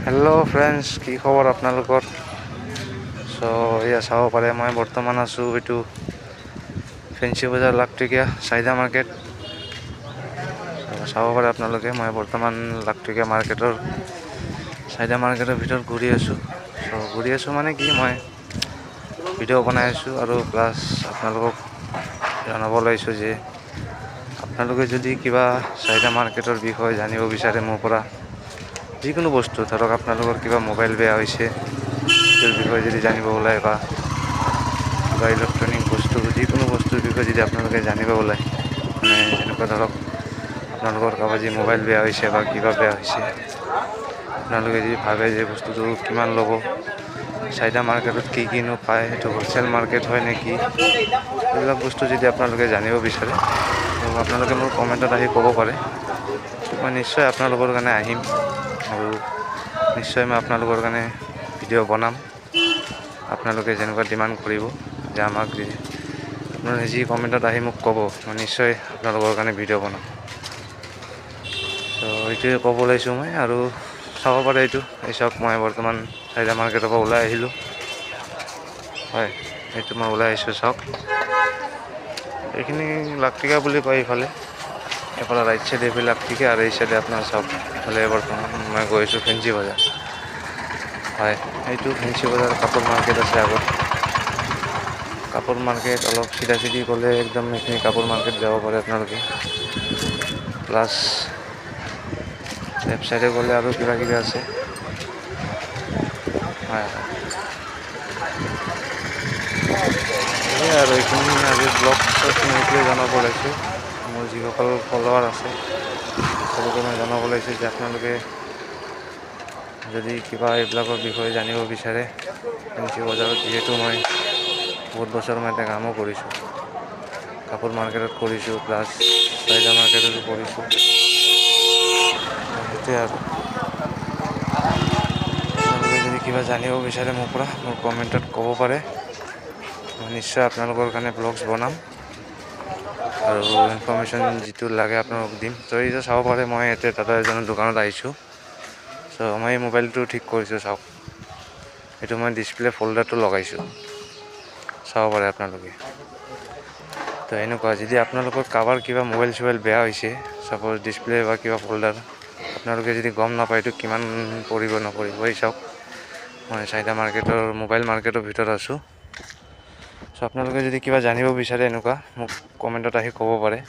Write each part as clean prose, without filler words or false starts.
Hello' friends, কি খবৰ আপোনালোকৰ? চ' এয়া চাব পাৰে মই বৰ্তমান আছোঁ এইটো ফেঞ্চি বজাৰ লাখটকীয়া চাহিদা মাৰ্কেট। চাব পাৰে আপোনালোকে মই বৰ্তমান লাখটকীয়া মাৰ্কেটৰ চাহিদা মাৰ্কেটৰ ভিতৰত ঘূৰি আছোঁ। চ' ঘূৰি আছোঁ মানে কি, মই ভিডিঅ' বনাই আছোঁ আৰু প্লাছ আপোনালোকক জনাব লাগিছোঁ যে আপোনালোকে যদি কিবা চাহিদা মাৰ্কেটৰ বিষয়ে জানিব বিচাৰে মোৰ পৰা, যিকোনো বস্তু ধৰক আপোনালোকৰ কিবা মোবাইল বেয়া হৈছে সেইটোৰ বিষয়ে যদি জানিব ওলায় বা কিবা ইলেক্ট্ৰনিক বস্তু যিকোনো বস্তুৰ বিষয়ে যদি আপোনালোকে জানিব ওলায়, মানে যেনেকুৱা ধৰক আপোনালোকৰ কাৰোবাৰ যি মোবাইল বেয়া হৈছে বা কিবা বেয়া হৈছে, আপোনালোকে যদি ভাবে যে বস্তুটো কিমান ল'ব, চাহিদা মাৰ্কেটত কি কিনো পায়, সেইটো হ'লচেল মাৰ্কেট হয় নেকি, এইবিলাক বস্তু যদি আপোনালোকে জানিব বিচাৰে তো আপোনালোকে মোৰ কমেণ্টত আহি ক'ব পাৰে। মই নিশ্চয় আপোনালোকৰ কাৰণে আহিম আৰু নিশ্চয় মই আপোনালোকৰ কাৰণে ভিডিঅ' বনাম। আপোনালোকে যেনেকুৱা ডিমাণ্ড কৰিব যে আমাক আপোনালোকে যি কমেণ্টত আহি মোক ক'ব, মই নিশ্চয় আপোনালোকৰ কাৰণে ভিডিঅ' বনাম। চ' এইটোৱে ক'ব ওলাইছোঁ মই। আৰু চাব পাৰে এই চাওক, মই বৰ্তমান চাহিদা মাৰ্কেটৰ পৰা ওলাই আহিলোঁ। হয়, এইটো মই ওলাই আহিছোঁ চাওক। এইখিনি লাখটকীয়া বুলি কয় এইফালে ৰাইট চাইডে এইফালে লাখটকীয়া আৰু এই চাইডে আপোনাৰ চাওক এইফালে বৰ্তমান মই গৈ আছোঁ ফেঞ্চি বজাৰ। হয়, এইটো ফেঞ্চি বজাৰ কাপোৰ মাৰ্কেট আছে আগত। কাপোৰ মাৰ্কেট অলপ চিধা চিধি গ'লে একদম এইখিনি কাপোৰ মাৰ্কেট যাব পাৰে আপোনালোকে। প্লাছ লেফ্ট চাইডে গ'লে আৰু কিবা কিবি আছে। হয় হয়, সেয়াই আৰু এইখিনি আজিৰ ব্লগছত মই এইটোৱে জনাব ওলাইছোঁ। মোৰ যিসকল ফলোৱাৰ আছে সকলোকে মই জনাব ওলাইছোঁ যে আপোনালোকে যদি কিবা এইবিলাকৰ বিষয়ে জানিব বিচাৰে, ফেঞ্চি বজাৰত যিহেতু মই বহুত বছৰ মই এতিয়া কামো কৰিছোঁ, কাপোৰ মাৰ্কেটত কৰিছোঁ, প্লাছ চাহিদা মাৰ্কেটতো কৰিছোঁ। সেইটোৱে আৰু আপোনালোকে যদি কিবা জানিব বিচাৰে মোৰ পৰা, মোৰ কমেণ্টত ক'ব পাৰে। মই নিশ্চয় আপোনালোকৰ কাৰণে ব্লগছ বনাম আৰু ইনফৰমেশ্যন যিটো লাগে আপোনালোকক দিম। ত' এই যে চাব পাৰে মই ইয়াতে দাদা এজনৰ দোকানত আহিছোঁ। চ' মই এই মোবাইলটো ঠিক কৰিছোঁ চাওক, এইটো মই ডিছপ্লে ফল্ডাৰটো লগাইছোঁ, চাব পাৰে আপোনালোকে। তো এনেকুৱা যদি আপোনালোকৰ কাৰোবাৰ কিবা মোবাইল চোবাইল বেয়া হৈছে, চাপ'জ ডিছপ্লে বা কিবা ফল্ডাৰ, আপোনালোকে যদি গম নাপায় এইটো কিমান পৰিব নপৰিব, এই চাওক মই চাহিদা মাৰ্কেটৰ মোবাইল মাৰ্কেটৰ ভিতৰত আছোঁ। চ' আপোনালোকে যদি কিবা জানিব বিচাৰে এনেকুৱা, মোক কমেণ্টত আহি ক'ব পাৰে।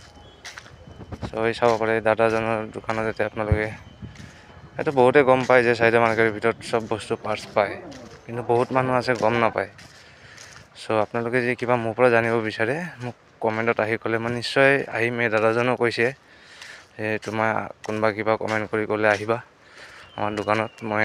চ' এই চাব পাৰে দাদাজনৰ দোকানত যাতে আপোনালোকে, এইটো বহুতে গম পায় যে চাহিদা মাৰ্কেটৰ ভিতৰত চব বস্তু পাৰ্টছ পায়, কিন্তু বহুত মানুহ আছে গম নাপায়। চ' আপোনালোকে যদি কিবা মোৰ পৰা জানিব বিচাৰে, মোক কমেণ্টত আহি ক'লে মই নিশ্চয় আহিম। এই দাদাজনেও কৈছে যে তোমাৰ কোনোবা কিবা কমেণ্ট কৰি ক'লে আহিবা আমাৰ দোকানত, মই